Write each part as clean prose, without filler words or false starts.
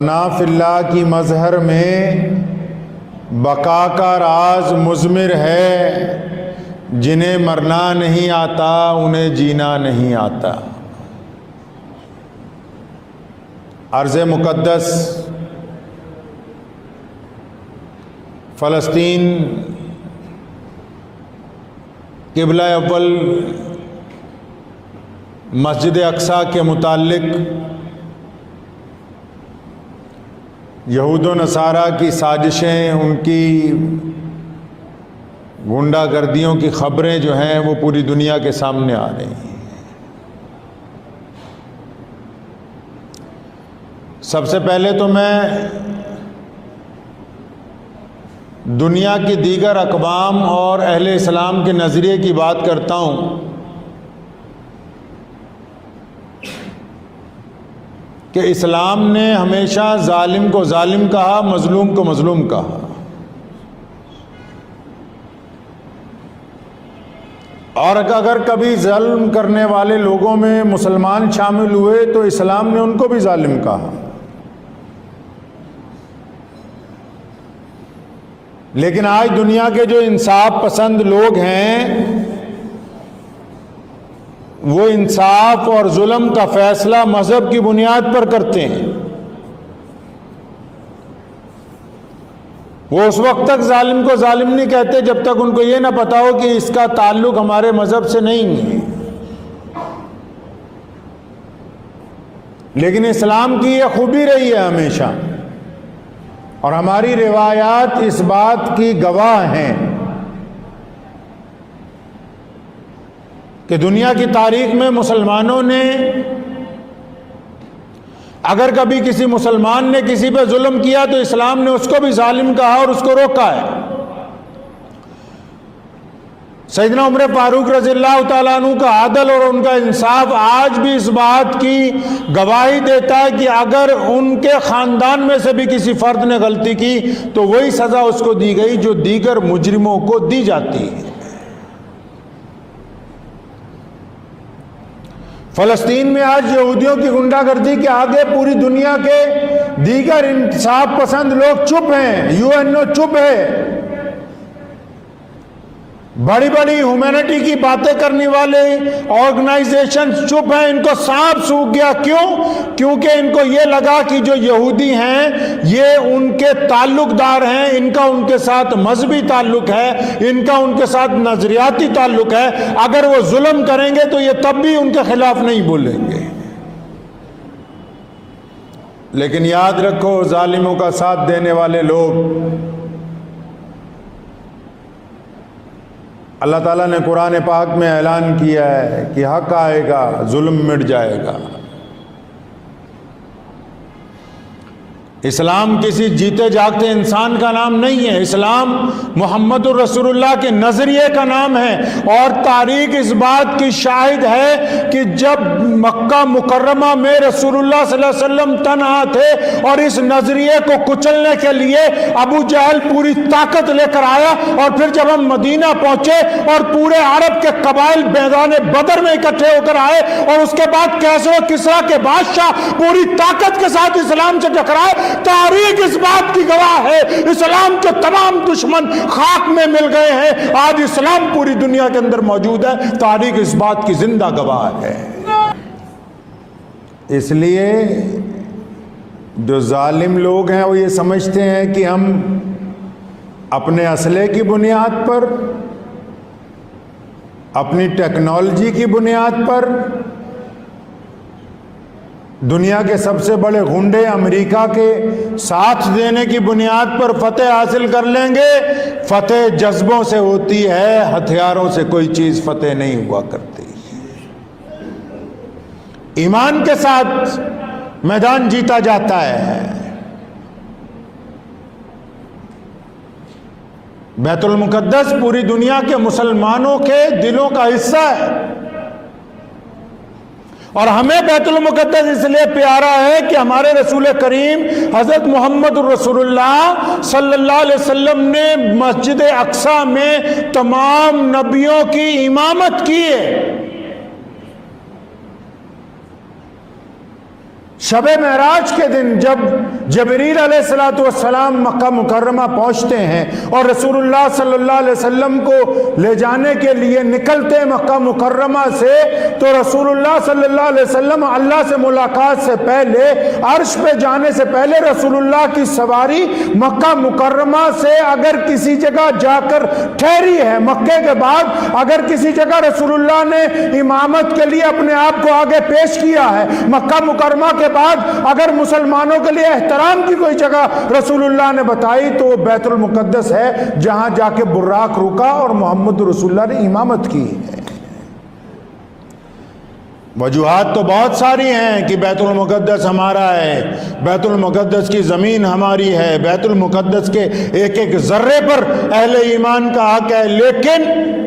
نا فی اللہ کی مظہر میں بقا کا راز مضمر ہے، جنہیں مرنا نہیں آتا انہیں جینا نہیں آتا۔ ارض مقدس فلسطین قبلہ اول مسجد اقصی کے متعلق یہود و نصارہ کی سازشیں، ان کی غنڈہ گردیوں کی خبریں جو ہیں وہ پوری دنیا کے سامنے آ رہی ہیں۔ سب سے پہلے تو میں دنیا کی دیگر اقوام اور اہل اسلام کے نظریے کی بات کرتا ہوں کہ اسلام نے ہمیشہ ظالم کو ظالم کہا، مظلوم کو مظلوم کہا، اور اگر کبھی ظلم کرنے والے لوگوں میں مسلمان شامل ہوئے تو اسلام نے ان کو بھی ظالم کہا۔ لیکن آج دنیا کے جو انصاف پسند لوگ ہیں وہ انصاف اور ظلم کا فیصلہ مذہب کی بنیاد پر کرتے ہیں۔ وہ اس وقت تک ظالم کو ظالم نہیں کہتے جب تک ان کو یہ نہ پتا ہو کہ اس کا تعلق ہمارے مذہب سے نہیں ہے۔ لیکن اسلام کی یہ خوبی رہی ہے ہمیشہ، اور ہماری روایات اس بات کی گواہ ہیں کہ دنیا کی تاریخ میں مسلمانوں نے اگر کبھی کسی مسلمان نے کسی پہ ظلم کیا تو اسلام نے اس کو بھی ظالم کہا اور اس کو روکا ہے۔ سیدنا عمر فاروق رضی اللہ تعالیٰ عنہ کا عدل اور ان کا انصاف آج بھی اس بات کی گواہی دیتا ہے کہ اگر ان کے خاندان میں سے بھی کسی فرد نے غلطی کی تو وہی سزا اس کو دی گئی جو دیگر مجرموں کو دی جاتی ہے۔ فلسطین میں آج یہودیوں کی غنڈہ گردی کے آگے پوری دنیا کے دیگر انصاف پسند لوگ چپ ہیں، یو این او چپ ہے، بڑی بڑی ہیومینٹی کی باتیں کرنے والے آرگنائزیشن چپ ہیں، ان کو سانپ سونگھ گیا۔ کیوں؟ کیونکہ ان کو یہ لگا کہ جو یہودی ہیں یہ ان کے تعلق دار ہیں، ان کا ان کے ساتھ مذہبی تعلق ہے، ان کا ان کے ساتھ نظریاتی تعلق ہے، اگر وہ ظلم کریں گے تو یہ تب بھی ان کے خلاف نہیں بولیں گے۔ لیکن یاد رکھو، ظالموں کا ساتھ دینے والے لوگ، اللہ تعالیٰ نے قرآن پاک میں اعلان کیا ہے کہ حق آئے گا، ظلم مٹ جائے گا۔ اسلام کسی جیتے جاگتے انسان کا نام نہیں ہے، اسلام محمد الرسول اللہ کے نظریے کا نام ہے، اور تاریخ اس بات کی شاہد ہے کہ جب مکہ مکرمہ میں رسول اللہ صلی اللہ علیہ وسلم تنہا تھے اور اس نظریے کو کچلنے کے لیے ابو جہل پوری طاقت لے کر آیا، اور پھر جب ہم مدینہ پہنچے اور پورے عرب کے قبائل میدان بدر میں اکٹھے ہو کر آئے، اور اس کے بعد کیسر و کسریٰ کے بادشاہ پوری طاقت کے ساتھ اسلام سے ٹکرائے، تاریخ اس بات کی گواہ ہے اسلام کے تمام دشمن خاک میں مل گئے ہیں۔ آج اسلام پوری دنیا کے اندر موجود ہے، تاریخ اس بات کی زندہ گواہ ہے۔ اس لیے جو ظالم لوگ ہیں وہ یہ سمجھتے ہیں کہ ہم اپنے اسلحے کی بنیاد پر، اپنی ٹیکنالوجی کی بنیاد پر، دنیا کے سب سے بڑے غنڈے امریکہ کے ساتھ دینے کی بنیاد پر فتح حاصل کر لیں گے۔ فتح جذبوں سے ہوتی ہے، ہتھیاروں سے کوئی چیز فتح نہیں ہوا کرتی۔ ایمان کے ساتھ میدان جیتا جاتا ہے۔ بیت المقدس پوری دنیا کے مسلمانوں کے دلوں کا حصہ ہے، اور ہمیں بیت المقدس اس لیے پیارا ہے کہ ہمارے رسول کریم حضرت محمد الرسول اللہ صلی اللہ علیہ وسلم نے مسجد اقصی میں تمام نبیوں کی امامت کی ہے۔ شب معراج کے دن جب جبریل علیہ السلام مکہ مکرمہ پہنچتے ہیں اور رسول اللہ صلی اللہ علیہ وسلم کو لے جانے کے لیے نکلتے ہیں مکہ مکرمہ سے، تو رسول اللہ صلی اللہ علیہ وسلم اللہ سے ملاقات سے پہلے، عرش پہ جانے سے پہلے، رسول اللہ کی سواری مکہ مکرمہ سے اگر کسی جگہ جا کر ٹھہری ہے، مکے کے بعد اگر کسی جگہ رسول اللہ نے امامت کے لیے اپنے آپ کو آگے پیش کیا ہے، مکہ مکرمہ کے بعد اگر مسلمانوں کے لیے احترام کی کوئی جگہ رسول اللہ نے بتائی تو وہ بیت المقدس ہے، جہاں جا کے براق رکا اور محمد رسول اللہ نے امامت کی ہے۔ وجوہات تو بہت ساری ہیں کہ بیت المقدس ہمارا ہے، بیت المقدس کی زمین ہماری ہے، بیت المقدس کے ایک ایک ذرے پر اہل ایمان کا حق ہے، لیکن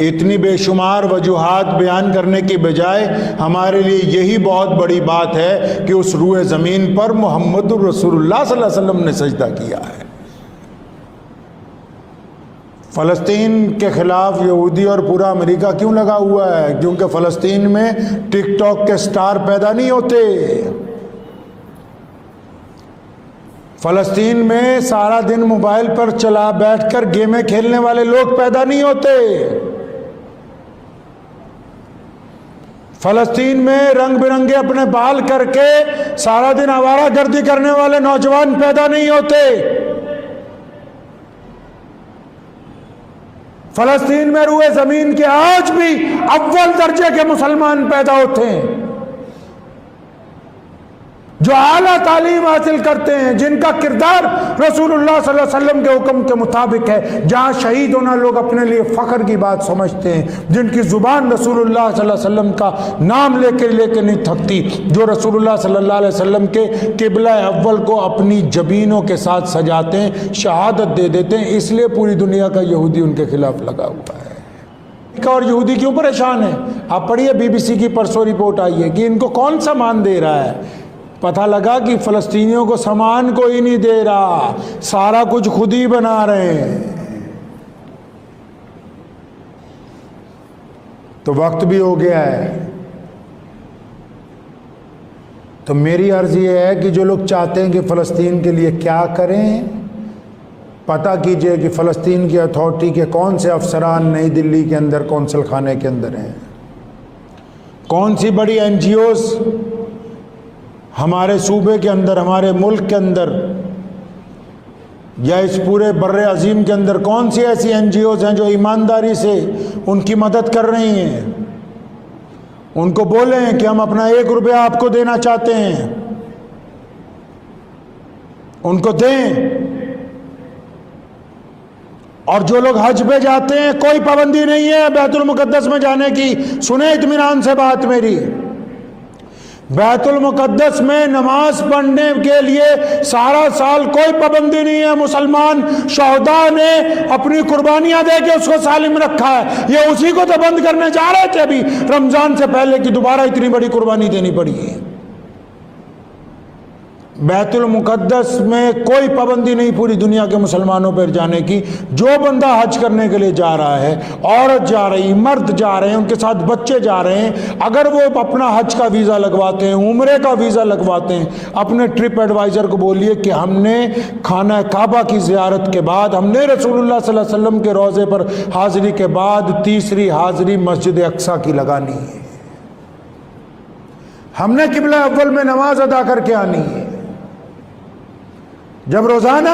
اتنی بے شمار وجوہات بیان کرنے کی بجائے ہمارے لیے یہی بہت بڑی بات ہے کہ اس روئے زمین پر محمد رسول اللہ صلی اللہ علیہ وسلم نے سجدہ کیا ہے۔ فلسطین کے خلاف یہودی اور پورا امریکہ کیوں لگا ہوا ہے؟ کیونکہ فلسطین میں ٹک ٹاک کے سٹار پیدا نہیں ہوتے، فلسطین میں سارا دن موبائل پر چلا بیٹھ کر گیمیں کھیلنے والے لوگ پیدا نہیں ہوتے، فلسطین میں رنگ برنگے اپنے بال کر کے سارا دن آوارہ گردی کرنے والے نوجوان پیدا نہیں ہوتے، فلسطین میں روئے زمین کے آج بھی اول درجے کے مسلمان پیدا ہوتے ہیں جو اعلیٰ تعلیم حاصل کرتے ہیں، جن کا کردار رسول اللہ صلی اللہ علیہ وسلم کے حکم کے مطابق ہے، جہاں شہید ہونا لوگ اپنے لیے فخر کی بات سمجھتے ہیں، جن کی زبان رسول اللہ صلی اللہ علیہ وسلم کا نام لے کے نہیں تھکتی، جو رسول اللہ صلی اللہ علیہ وسلم کے قبلہ اول کو اپنی جبینوں کے ساتھ سجاتے ہیں، شہادت دے دیتے ہیں۔ اس لیے پوری دنیا کا یہودی ان کے خلاف لگا ہوا ہے۔ اور یہودی کیوں پریشان ہے؟ آپ پڑھیے BBC کی پرسوں رپورٹ آئی ہے کہ ان کو کون سا مان دے رہا ہے۔ پتہ لگا کہ فلسطینیوں کو سامان کوئی نہیں دے رہا، سارا کچھ خود ہی بنا رہے ہیں۔ تو وقت بھی ہو گیا ہے، تو میری عرض یہ ہے کہ جو لوگ چاہتے ہیں کہ فلسطین کے لیے کیا کریں، پتہ کیجئے کہ فلسطین کی اتھارٹی کے کون سے افسران نئی دلی کے اندر کونسل خانے کے اندر ہیں، کون سی بڑی NGOs ہمارے صوبے کے اندر، ہمارے ملک کے اندر یا اس پورے بر عظیم کے اندر کون سی ایسی NGOs ہیں جو ایمانداری سے ان کی مدد کر رہی ہیں۔ ان کو بولیں کہ ہم اپنا 1 روپیہ آپ کو دینا چاہتے ہیں، ان کو دیں۔ اور جو لوگ حج پہ جاتے ہیں، کوئی پابندی نہیں ہے بیت المقدس میں جانے کی، سنیں اطمینان سے بات میری، بیت المقدس میں نماز پڑھنے کے لیے سارا سال کوئی پابندی نہیں ہے۔ مسلمان شہداء نے اپنی قربانیاں دے کے اس کو سالم رکھا ہے، یہ اسی کو تو بند کرنے جا رہے تھے ابھی رمضان سے پہلے کہ دوبارہ اتنی بڑی قربانی دینی پڑی ہے۔ بیت المقدس میں کوئی پابندی نہیں پوری دنیا کے مسلمانوں پر جانے کی۔ جو بندہ حج کرنے کے لیے جا رہا ہے، عورت جا رہی، مرد جا رہے ہیں، ان کے ساتھ بچے جا رہے ہیں، اگر وہ اپنا حج کا ویزا لگواتے ہیں، عمرے کا ویزا لگواتے ہیں، اپنے ٹرپ ایڈوائزر کو بولیے کہ ہم نے خانہ کعبہ کی زیارت کے بعد، ہم نے رسول اللہ صلی اللہ علیہ وسلم کے روضے پر حاضری کے بعد تیسری حاضری مسجد اقصیٰ کی لگانی ہے، ہم نے قبلہ اول میں نماز ادا کر کے آنی ہے۔ جب روزانہ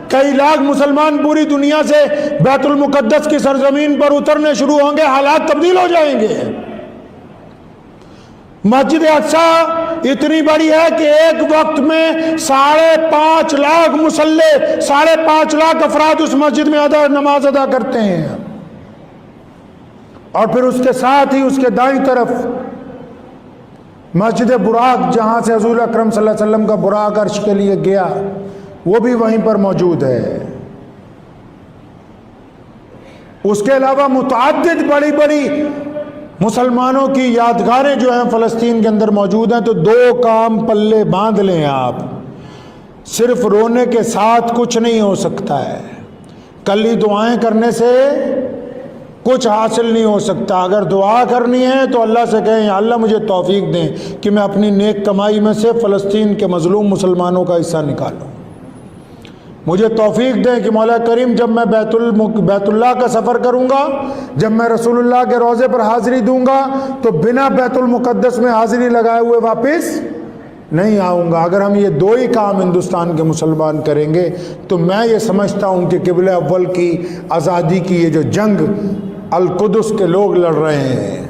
کئی لاکھ مسلمان پوری دنیا سے بیت المقدس کی سرزمین پر اترنے شروع ہوں گے، حالات تبدیل ہو جائیں گے۔ مسجد اقصیٰ اتنی بڑی ہے کہ ایک وقت میں 5.5 لاکھ مصلی، 5.5 لاکھ افراد اس مسجد میں نماز ادا کرتے ہیں، اور پھر اس کے ساتھ ہی اس کے دائیں طرف مسجد براق، جہاں سے حضور اکرم صلی اللہ علیہ وسلم کا براق عرش کے لیے گیا، وہ بھی وہیں پر موجود ہے۔ اس کے علاوہ متعدد بڑی بڑی مسلمانوں کی یادگاریں جو ہیں فلسطین کے اندر موجود ہیں۔ تو 2 کام پلے باندھ لیں آپ، صرف رونے کے ساتھ کچھ نہیں ہو سکتا ہے، کلی دعائیں کرنے سے کچھ حاصل نہیں ہو سکتا. اگر دعا کرنی ہے تو اللہ سے کہیں یا اللہ مجھے توفیق دیں کہ میں اپنی نیک کمائی میں سے فلسطین کے مظلوم مسلمانوں کا حصہ نکالوں. مجھے توفیق دیں کہ مولا کریم جب میں بیت اللہ کا سفر کروں گا، جب میں رسول اللہ کے روضے پر حاضری دوں گا تو بنا بیت المقدس میں حاضری لگائے ہوئے واپس نہیں آؤں گا. اگر ہم یہ دو ہی کام ہندوستان کے مسلمان کریں گے تو میں یہ سمجھتا ہوں کہ قبلہ اول کی آزادی کی یہ جو جنگ القدس کے لوگ لڑ رہے ہیں،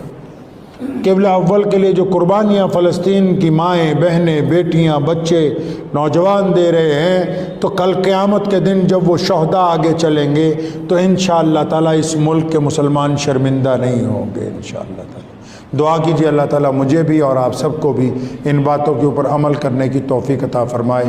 قبلہ اول کے لیے جو قربانیاں فلسطین کی مائیں، بہنیں، بیٹیاں، بچے، نوجوان دے رہے ہیں، تو کل قیامت کے دن جب وہ شہداء آگے چلیں گے تو انشاءاللہ تعالیٰ اس ملک کے مسلمان شرمندہ نہیں ہوں گے انشاءاللہ تعالیٰ. دعا کیجیے اللہ تعالیٰ مجھے بھی اور آپ سب کو بھی ان باتوں کے اوپر عمل کرنے کی توفیق عطا فرمائے.